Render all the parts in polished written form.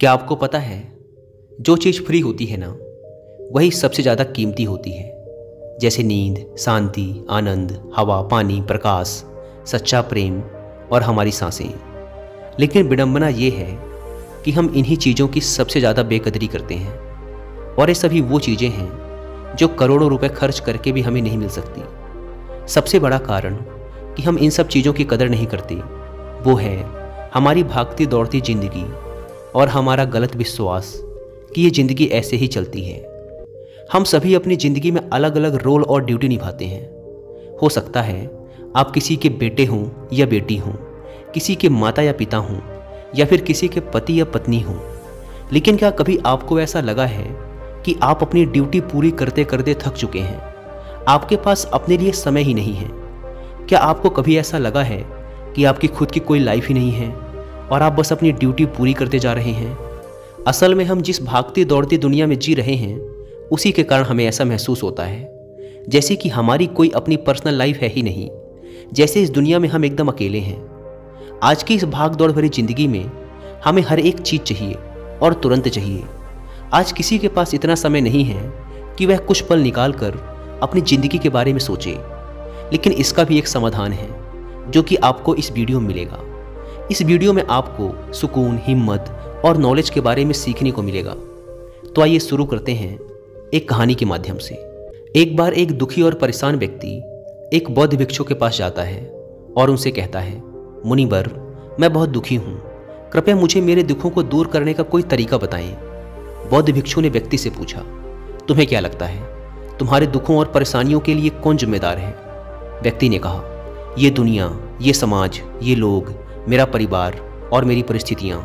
क्या आपको पता है, जो चीज़ फ्री होती है ना, वही सबसे ज़्यादा कीमती होती है। जैसे नींद, शांति, आनंद, हवा, पानी, प्रकाश, सच्चा प्रेम और हमारी सांसें। लेकिन विडंबना ये है कि हम इन्हीं चीज़ों की सबसे ज़्यादा बेकदरी करते हैं। और ये सभी वो चीज़ें हैं जो करोड़ों रुपए खर्च करके भी हमें नहीं मिल सकती। सबसे बड़ा कारण कि हम इन सब चीज़ों की कदर नहीं करते वो है हमारी भागती दौड़ती ज़िंदगी और हमारा गलत विश्वास कि ये ज़िंदगी ऐसे ही चलती है। हम सभी अपनी ज़िंदगी में अलग अलग रोल और ड्यूटी निभाते हैं। हो सकता है आप किसी के बेटे हों या बेटी हों, किसी के माता या पिता हों, या फिर किसी के पति या पत्नी हों। लेकिन क्या कभी आपको ऐसा लगा है कि आप अपनी ड्यूटी पूरी करते करते थक चुके हैं, आपके पास अपने लिए समय ही नहीं है? क्या आपको कभी ऐसा लगा है कि आपकी खुद की कोई लाइफ ही नहीं है और आप बस अपनी ड्यूटी पूरी करते जा रहे हैं? असल में हम जिस भागती दौड़ती दुनिया में जी रहे हैं, उसी के कारण हमें ऐसा महसूस होता है जैसे कि हमारी कोई अपनी पर्सनल लाइफ है ही नहीं, जैसे इस दुनिया में हम एकदम अकेले हैं। आज की इस भाग दौड़ भरी जिंदगी में हमें हर एक चीज़ चाहिए और तुरंत चाहिए। आज किसी के पास इतना समय नहीं है कि वह कुछ पल निकाल कर अपनी ज़िंदगी के बारे में सोचे। लेकिन इसका भी एक समाधान है जो कि आपको इस वीडियो में मिलेगा। इस वीडियो में आपको सुकून, हिम्मत और नॉलेज के बारे में सीखने को मिलेगा। तो आइए शुरू करते हैं एक कहानी के माध्यम से। एक बार एक दुखी और परेशान व्यक्ति एक बौद्ध भिक्षु के पास जाता है और उनसे कहता है, मुनिवर, मैं बहुत दुखी हूँ, कृपया मुझे मेरे दुखों को दूर करने का कोई तरीका बताएं। बौद्ध भिक्षु ने व्यक्ति से पूछा, तुम्हें क्या लगता है, तुम्हारे दुखों और परेशानियों के लिए कौन जिम्मेदार है? व्यक्ति ने कहा, ये दुनिया, ये समाज, ये लोग, मेरा परिवार और मेरी परिस्थितियाँ।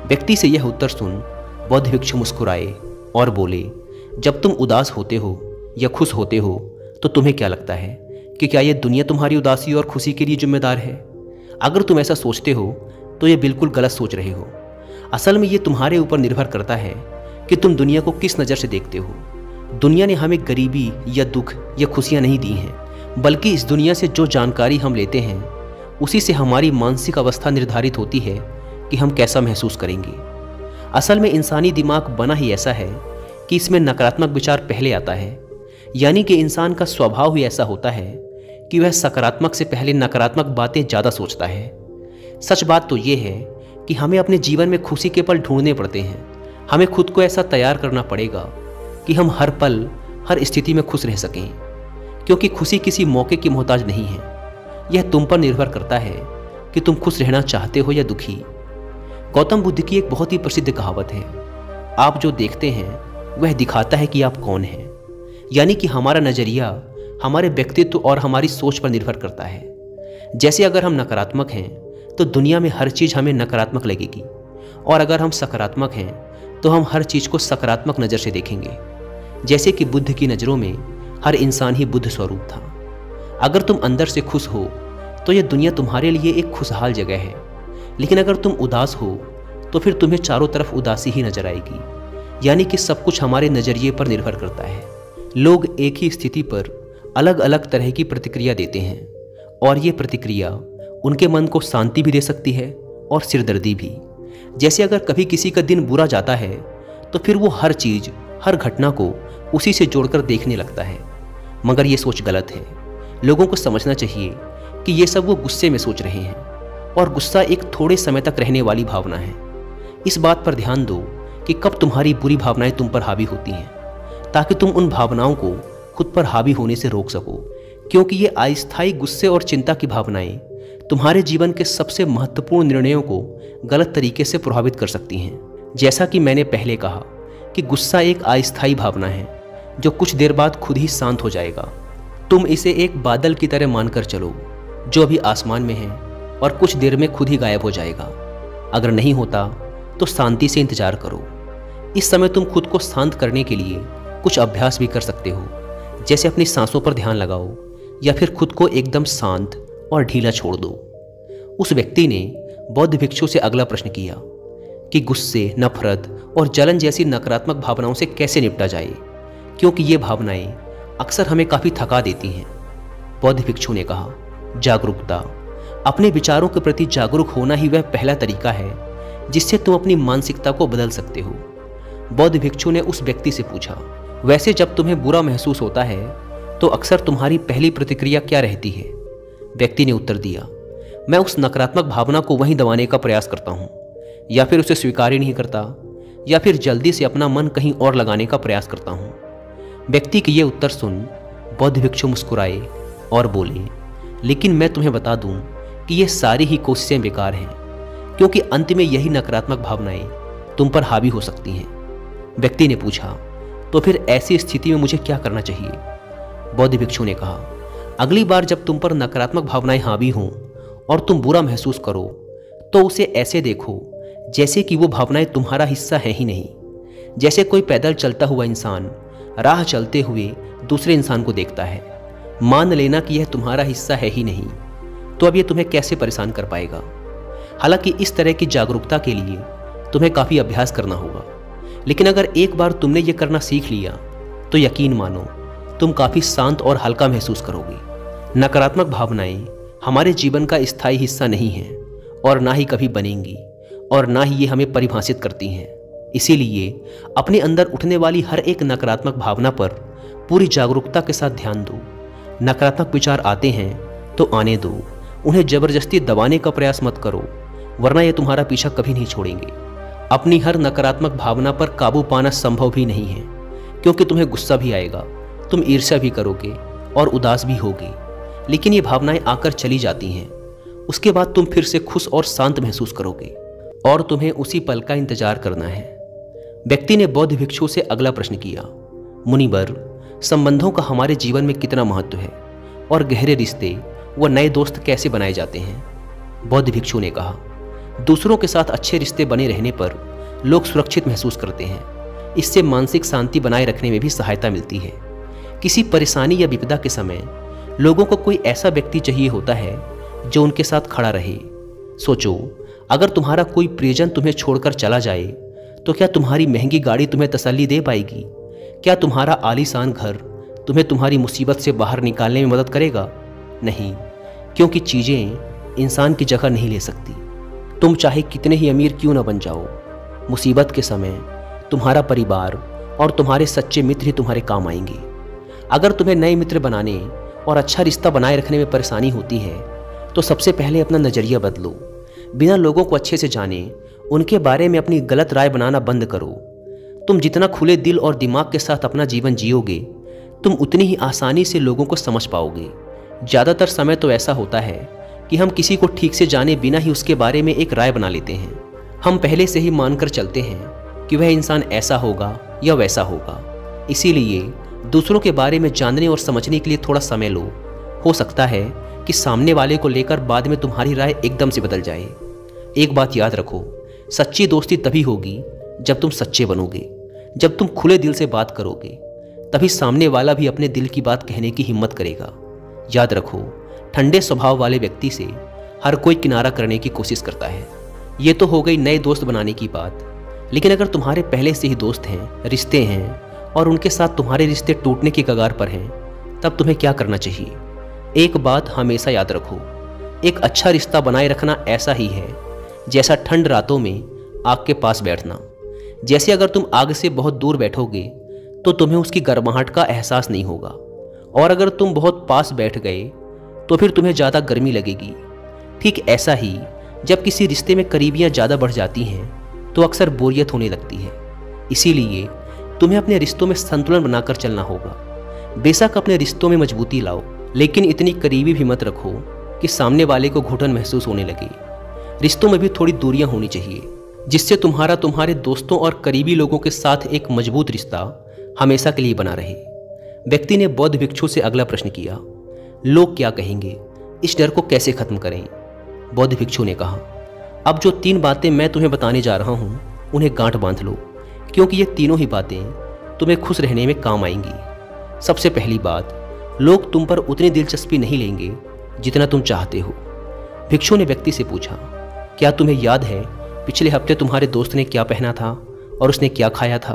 व्यक्ति से यह उत्तर सुन बौद्ध भिक्षु मुस्कुराए और बोले, जब तुम उदास होते हो या खुश होते हो तो तुम्हें क्या लगता है कि क्या यह दुनिया तुम्हारी उदासी और खुशी के लिए जिम्मेदार है? अगर तुम ऐसा सोचते हो तो यह बिल्कुल गलत सोच रहे हो। असल में ये तुम्हारे ऊपर निर्भर करता है कि तुम दुनिया को किस नज़र से देखते हो। दुनिया ने हमें गरीबी या दुख या खुशियाँ नहीं दी हैं, बल्कि इस दुनिया से जो जानकारी हम लेते हैं उसी से हमारी मानसिक अवस्था निर्धारित होती है कि हम कैसा महसूस करेंगे। असल में इंसानी दिमाग बना ही ऐसा है कि इसमें नकारात्मक विचार पहले आता है। यानी कि इंसान का स्वभाव ही ऐसा होता है कि वह सकारात्मक से पहले नकारात्मक बातें ज़्यादा सोचता है। सच बात तो ये है कि हमें अपने जीवन में खुशी के पल ढूंढने पड़ते हैं। हमें खुद को ऐसा तैयार करना पड़ेगा कि हम हर पल, हर स्थिति में खुश रह सकें, क्योंकि खुशी किसी मौके की मोहताज नहीं है। यह तुम पर निर्भर करता है कि तुम खुश रहना चाहते हो या दुखी। गौतम बुद्ध की एक बहुत ही प्रसिद्ध कहावत है, आप जो देखते हैं वह दिखाता है कि आप कौन हैं। यानी कि हमारा नज़रिया हमारे व्यक्तित्व और हमारी सोच पर निर्भर करता है। जैसे अगर हम नकारात्मक हैं तो दुनिया में हर चीज़ हमें नकारात्मक लगेगी, और अगर हम सकारात्मक हैं तो हम हर चीज़ को सकारात्मक नज़र से देखेंगे। जैसे कि बुद्ध की नज़रों में हर इंसान ही बुद्ध स्वरूप था। अगर तुम अंदर से खुश हो तो यह दुनिया तुम्हारे लिए एक खुशहाल जगह है, लेकिन अगर तुम उदास हो तो फिर तुम्हें चारों तरफ उदासी ही नजर आएगी। यानी कि सब कुछ हमारे नज़रिए पर निर्भर करता है। लोग एक ही स्थिति पर अलग अलग तरह की प्रतिक्रिया देते हैं, और ये प्रतिक्रिया उनके मन को शांति भी दे सकती है और सिरदर्दी भी। जैसे अगर कभी किसी का दिन बुरा जाता है तो फिर वो हर चीज़, हर घटना को उसी से जोड़कर देखने लगता है। मगर ये सोच गलत है। लोगों को समझना चाहिए कि ये सब वो गुस्से में सोच रहे हैं, और गुस्सा एक थोड़े समय तक रहने वाली भावना है। इस बात पर ध्यान दो कि कब तुम्हारी बुरी भावनाएं तुम पर हावी होती हैं, ताकि तुम उन भावनाओं को खुद पर हावी होने से रोक सको। क्योंकि ये अस्थायी गुस्से और चिंता की भावनाएं तुम्हारे जीवन के सबसे महत्वपूर्ण निर्णयों को गलत तरीके से प्रभावित कर सकती हैं। जैसा कि मैंने पहले कहा कि गुस्सा एक अस्थायी भावना है जो कुछ देर बाद खुद ही शांत हो जाएगा। तुम इसे एक बादल की तरह मानकर चलो जो अभी आसमान में है और कुछ देर में खुद ही गायब हो जाएगा। अगर नहीं होता तो शांति से इंतजार करो। इस समय तुम खुद को शांत करने के लिए कुछ अभ्यास भी कर सकते हो, जैसे अपनी सांसों पर ध्यान लगाओ या फिर खुद को एकदम शांत और ढीला छोड़ दो। उस व्यक्ति ने बौद्ध भिक्षु से अगला प्रश्न किया कि गुस्से, नफरत और जलन जैसी नकारात्मक भावनाओं से कैसे निपटा जाए, क्योंकि ये भावनाएं अक्सर हमें काफ़ी थका देती हैं। बौद्ध भिक्षु ने कहा, जागरूकता। अपने विचारों के प्रति जागरूक होना ही वह पहला तरीका है जिससे तुम अपनी मानसिकता को बदल सकते हो। बौद्ध भिक्षु ने उस व्यक्ति से पूछा, वैसे जब तुम्हें बुरा महसूस होता है तो अक्सर तुम्हारी पहली प्रतिक्रिया क्या रहती है? व्यक्ति ने उत्तर दिया, मैं उस नकारात्मक भावना को वहीं दबाने का प्रयास करता हूँ, या फिर उसे स्वीकार ही नहीं करता, या फिर जल्दी से अपना मन कहीं और लगाने का प्रयास करता हूँ। व्यक्ति के ये उत्तर सुन बौद्ध भिक्षु मुस्कुराए और बोले, लेकिन मैं तुम्हें बता दूं कि ये सारी ही कोशिशें बेकार हैं, क्योंकि अंत में यही नकारात्मक भावनाएं तुम पर हावी हो सकती हैं। व्यक्ति ने पूछा, तो फिर ऐसी स्थिति में मुझे क्या करना चाहिए? बौद्ध भिक्षु ने कहा, अगली बार जब तुम पर नकारात्मक भावनाएं हावी हों और तुम बुरा महसूस करो तो उसे ऐसे देखो जैसे कि वो भावनाएं तुम्हारा हिस्सा है ही नहीं। जैसे कोई पैदल चलता हुआ इंसान राह चलते हुए दूसरे इंसान को देखता है। मान लेना कि यह तुम्हारा हिस्सा है ही नहीं, तो अब यह तुम्हें कैसे परेशान कर पाएगा? हालांकि इस तरह की जागरूकता के लिए तुम्हें काफ़ी अभ्यास करना होगा, लेकिन अगर एक बार तुमने ये करना सीख लिया तो यकीन मानो तुम काफ़ी शांत और हल्का महसूस करोगे। नकारात्मक भावनाएं हमारे जीवन का स्थायी हिस्सा नहीं हैं और ना ही कभी बनेंगी, और ना ही ये हमें परिभाषित करती हैं। इसीलिए अपने अंदर उठने वाली हर एक नकारात्मक भावना पर पूरी जागरूकता के साथ ध्यान दो। नकारात्मक विचार आते हैं तो आने दो, उन्हें जबरदस्ती दबाने का प्रयास मत करो, वरना ये तुम्हारा पीछा कभी नहीं छोड़ेंगे। अपनी हर नकारात्मक भावना पर काबू पाना संभव भी नहीं है, क्योंकि तुम्हें गुस्सा भी आएगा, तुम ईर्ष्या भी करोगे और उदास भी होगे, लेकिन ये भावनाएं आकर चली जाती हैं। उसके बाद तुम फिर से खुश और शांत महसूस करोगे और तुम्हें उसी पल का इंतजार करना है। व्यक्ति ने बौद्ध भिक्षु से अगला प्रश्न किया, मुनिवर, संबंधों का हमारे जीवन में कितना महत्व है और गहरे रिश्ते व नए दोस्त कैसे बनाए जाते हैं? बौद्ध भिक्षु ने कहा, दूसरों के साथ अच्छे रिश्ते बने रहने पर लोग सुरक्षित महसूस करते हैं। इससे मानसिक शांति बनाए रखने में भी सहायता मिलती है। किसी परेशानी या विपदा के समय लोगों को कोई ऐसा व्यक्ति चाहिए होता है जो उनके साथ खड़ा रहे। सोचो, अगर तुम्हारा कोई प्रियजन तुम्हें छोड़कर चला जाए तो क्या तुम्हारी महंगी गाड़ी तुम्हें तसल्ली दे पाएगी? क्या तुम्हारा आलीशान घर तुम्हें तुम्हारी मुसीबत से बाहर निकालने में मदद करेगा? नहीं, क्योंकि चीज़ें इंसान की जगह नहीं ले सकती। तुम चाहे कितने ही अमीर क्यों न बन जाओ, मुसीबत के समय तुम्हारा परिवार और तुम्हारे सच्चे मित्र ही तुम्हारे काम आएंगे। अगर तुम्हें नए मित्र बनाने और अच्छा रिश्ता बनाए रखने में परेशानी होती है तो सबसे पहले अपना नज़रिया बदलो। बिना लोगों को अच्छे से जाने उनके बारे में अपनी गलत राय बनाना बंद करो। तुम जितना खुले दिल और दिमाग के साथ अपना जीवन जियोगे, तुम उतनी ही आसानी से लोगों को समझ पाओगे। ज़्यादातर समय तो ऐसा होता है कि हम किसी को ठीक से जाने बिना ही उसके बारे में एक राय बना लेते हैं। हम पहले से ही मानकर चलते हैं कि वह इंसान ऐसा होगा या वैसा होगा। इसीलिए दूसरों के बारे में जानने और समझने के लिए थोड़ा समय लो। हो सकता है कि सामने वाले को लेकर बाद में तुम्हारी राय एकदम से बदल जाए। एक बात याद रखो, सच्ची दोस्ती तभी होगी जब तुम सच्चे बनोगे। जब तुम खुले दिल से बात करोगे तभी सामने वाला भी अपने दिल की बात कहने की हिम्मत करेगा। याद रखो, ठंडे स्वभाव वाले व्यक्ति से हर कोई किनारा करने की कोशिश करता है। ये तो हो गई नए दोस्त बनाने की बात, लेकिन अगर तुम्हारे पहले से ही दोस्त हैं, रिश्ते हैं और उनके साथ तुम्हारे रिश्ते टूटने की कगार पर हैं, तब तुम्हें क्या करना चाहिए? एक बात हमेशा याद रखो, एक अच्छा रिश्ता बनाए रखना ऐसा ही है जैसा ठंड रातों में आग के पास बैठना। जैसे अगर तुम आग से बहुत दूर बैठोगे तो तुम्हें उसकी गर्माहट का एहसास नहीं होगा, और अगर तुम बहुत पास बैठ गए तो फिर तुम्हें ज़्यादा गर्मी लगेगी। ठीक ऐसा ही जब किसी रिश्ते में करीबियाँ ज़्यादा बढ़ जाती हैं तो अक्सर बोरियत होने लगती है। इसीलिए तुम्हें अपने रिश्तों में संतुलन बनाकर चलना होगा। बेशक अपने रिश्तों में मजबूती लाओ, लेकिन इतनी करीबी भी मत रखो कि सामने वाले को घुटन महसूस होने लगे। रिश्तों में भी थोड़ी दूरियां होनी चाहिए, जिससे तुम्हारे दोस्तों और करीबी लोगों के साथ एक मजबूत रिश्ता हमेशा के लिए बना रहे। व्यक्ति ने बौद्ध भिक्षु से अगला प्रश्न किया, लोग क्या कहेंगे, इस डर को कैसे खत्म करें? बौद्ध भिक्षु ने कहा, अब जो 3 बातें मैं तुम्हें बताने जा रहा हूँ उन्हें गांठ बांध लो, क्योंकि ये तीनों ही बातें तुम्हें खुश रहने में काम आएंगी। सबसे पहली बात, लोग तुम पर उतनी दिलचस्पी नहीं लेंगे जितना तुम चाहते हो। भिक्षु ने व्यक्ति से पूछा, क्या तुम्हें याद है पिछले हफ्ते तुम्हारे दोस्त ने क्या पहना था और उसने क्या खाया था?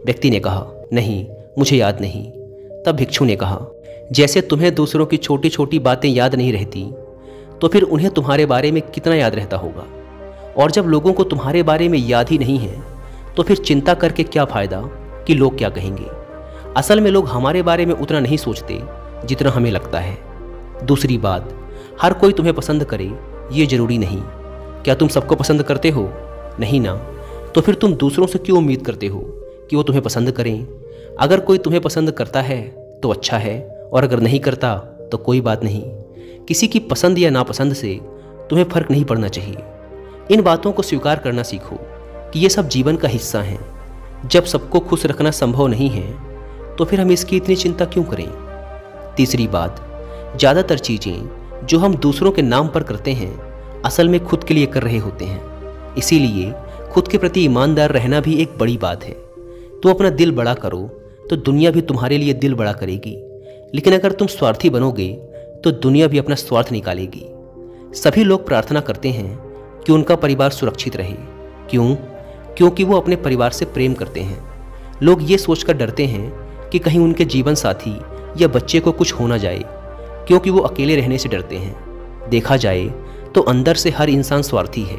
व्यक्ति ने कहा, नहीं, मुझे याद नहीं। तब भिक्षु ने कहा, जैसे तुम्हें दूसरों की छोटी छोटी बातें याद नहीं रहती, तो फिर उन्हें तुम्हारे बारे में कितना याद रहता होगा। और जब लोगों को तुम्हारे बारे में याद ही नहीं है तो फिर चिंता करके क्या फ़ायदा कि लोग क्या कहेंगे। असल में लोग हमारे बारे में उतना नहीं सोचते जितना हमें लगता है। दूसरी बात, हर कोई तुम्हें पसंद करे ये ज़रूरी नहीं। क्या तुम सबको पसंद करते हो? नहीं ना। तो फिर तुम दूसरों से क्यों उम्मीद करते हो कि वो तुम्हें पसंद करें? अगर कोई तुम्हें पसंद करता है तो अच्छा है, और अगर नहीं करता तो कोई बात नहीं। किसी की पसंद या नापसंद से तुम्हें फ़र्क नहीं पड़ना चाहिए। इन बातों को स्वीकार करना सीखो कि ये सब जीवन का हिस्सा हैं। जब सबको खुश रखना संभव नहीं है तो फिर हम इसकी इतनी चिंता क्यों करें? तीसरी बात, ज़्यादातर चीज़ें जो हम दूसरों के नाम पर करते हैं असल में खुद के लिए कर रहे होते हैं। इसीलिए खुद के प्रति ईमानदार रहना भी एक बड़ी बात है। तुम अपना दिल बड़ा करो तो दुनिया भी तुम्हारे लिए दिल बड़ा करेगी, लेकिन अगर तुम स्वार्थी बनोगे तो दुनिया भी अपना स्वार्थ निकालेगी। सभी लोग प्रार्थना करते हैं कि उनका परिवार सुरक्षित रहे। क्यों? क्योंकि वो अपने परिवार से प्रेम करते हैं। लोग ये सोचकर डरते हैं कि कहीं उनके जीवन साथी या बच्चे को कुछ हो ना जाए, क्योंकि वो अकेले रहने से डरते हैं। देखा जाए तो अंदर से हर इंसान स्वार्थी है।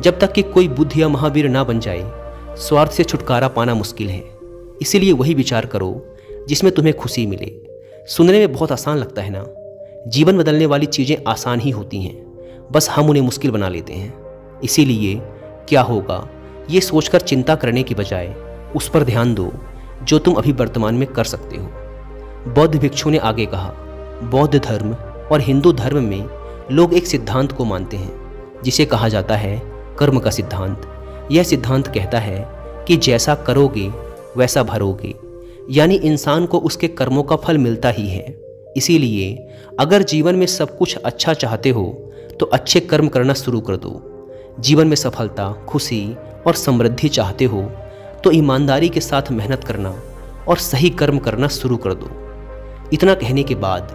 जब तक कि कोई बुद्ध या महावीर ना बन जाए, स्वार्थ से छुटकारा पाना मुश्किल है। इसीलिए वही विचार करो जिसमें तुम्हें खुशी मिले। सुनने में बहुत आसान लगता है ना? जीवन बदलने वाली चीज़ें आसान ही होती हैं, बस हम उन्हें मुश्किल बना लेते हैं। इसीलिए क्या होगा ये सोचकर चिंता करने की बजाय उस पर ध्यान दो जो तुम अभी वर्तमान में कर सकते हो। बौद्ध भिक्षु ने आगे कहा, बौद्ध धर्म और हिंदू धर्म में लोग एक सिद्धांत को मानते हैं जिसे कहा जाता है कर्म का सिद्धांत। यह सिद्धांत कहता है कि जैसा करोगे वैसा भरोगे, यानी इंसान को उसके कर्मों का फल मिलता ही है। इसीलिए अगर जीवन में सब कुछ अच्छा चाहते हो तो अच्छे कर्म करना शुरू कर दो। जीवन में सफलता, खुशी और समृद्धि चाहते हो तो ईमानदारी के साथ मेहनत करना और सही कर्म करना शुरू कर दो। इतना कहने के बाद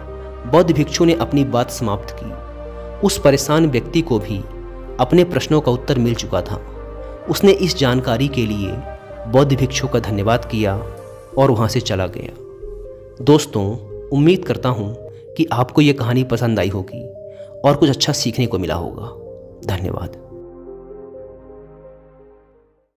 बौद्ध भिक्षु ने अपनी बात समाप्त की। उस परेशान व्यक्ति को भी अपने प्रश्नों का उत्तर मिल चुका था। उसने इस जानकारी के लिए बौद्ध भिक्षु का धन्यवाद किया और वहाँ से चला गया। दोस्तों, उम्मीद करता हूँ कि आपको ये कहानी पसंद आई होगी और कुछ अच्छा सीखने को मिला होगा। धन्यवाद।